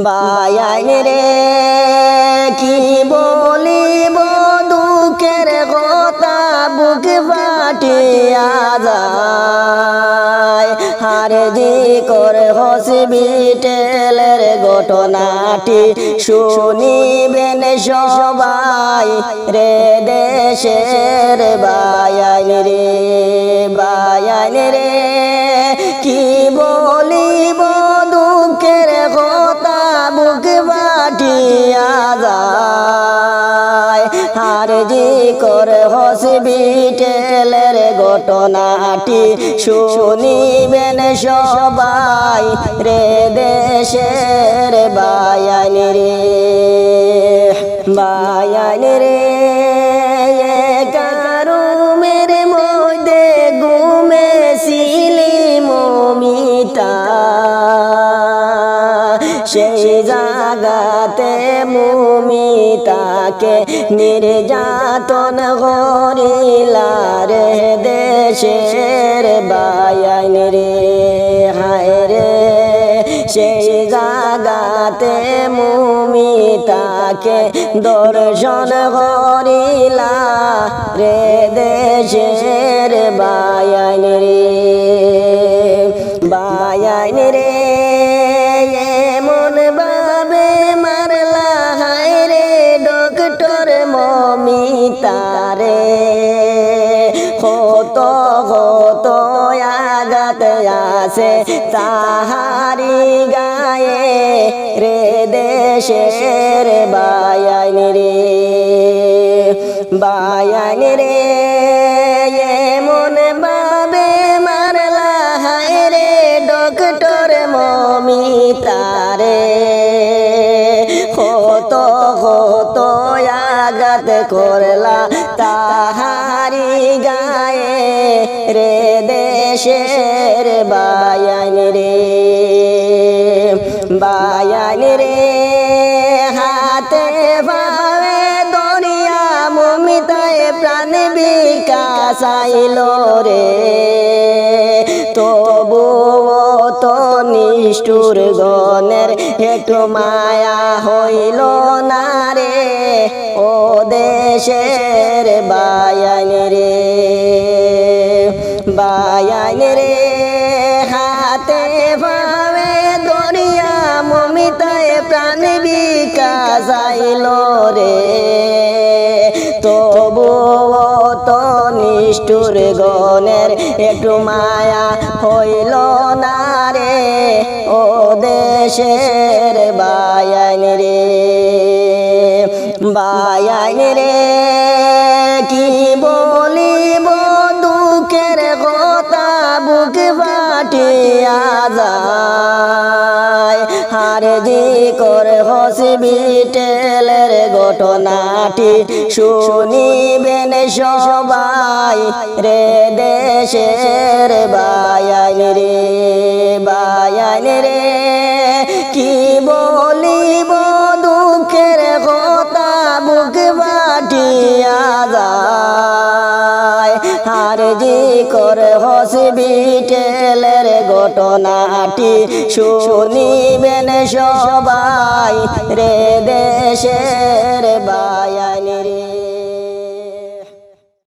বায়াইন রে কি বলিব দুঃখের কথা বুক ফাটিয়া যায়। হারে জি করে হসপিটালের ঘটনাটি শুনিবেন সবাই রে দেশের বায়াইন রে। বায়াইন রে কি বলিব দুঃখের কথা বুক ফাটিয়া যায়। হারে জি করে হসপিটালের ঘটনাটি শুনিবেন সবাই রে দেশের বায়াইন রে। বায়াইন রে রুমের মধ্যে ঘুমেছিলি মমিতা, সেই জাগাতে মমিতাকে নির্যাতন করিলা রে দেশের বায়াইন রে। হায় রে সেই জাগাতে মমিতাকে দর্শন করিলা রে দেশের বায়াইন রে। বায়াইন রে এমন ভাবে মারলা হায় রে ডক্টর মমিতারে, কত কত আঘাত আছে তাহারি গায়ে রে দেশের বায়াইন রে। বায়াইন রে এমন ভাবে মারলা হায় রে ডক্টর মমিতারে, কত কত আঘাত করলা তাহারি গায়ে রে দেশের বায়াইন রে। বায়াইন রে হাতে পায়ে দরিয়া মমিতায় প্রাণ বিকাশাইল রে, তবুও তো নিষ্ঠুর গণের একটু মায়া হইল না রে ও দেশের বায়াইন রে। বায়াইন রে হাতে পায়ে দরিয়া মমিতায় প্রাণ বিকাশাইল রে, তবুও তো নিষ্ঠুর গণের একটু মায়া হইল না রে ও দেশের বায়াইন রে। বায়াইন রে কি বলিব দুঃখের কথা বুক ফাটিয়া যায়। হারে জি করে হসপিটালের ঘটনাটি শুনিবেন সবাই রে দেশের বায়াইন রে। বায়াইন রে কি বলিব দুঃখের কথা বুক ফাটিয়া যায়। হারে জি করে হসপিটালের ঘটনাটি শুনিবেন সবাই রে দেশের বায়াইন।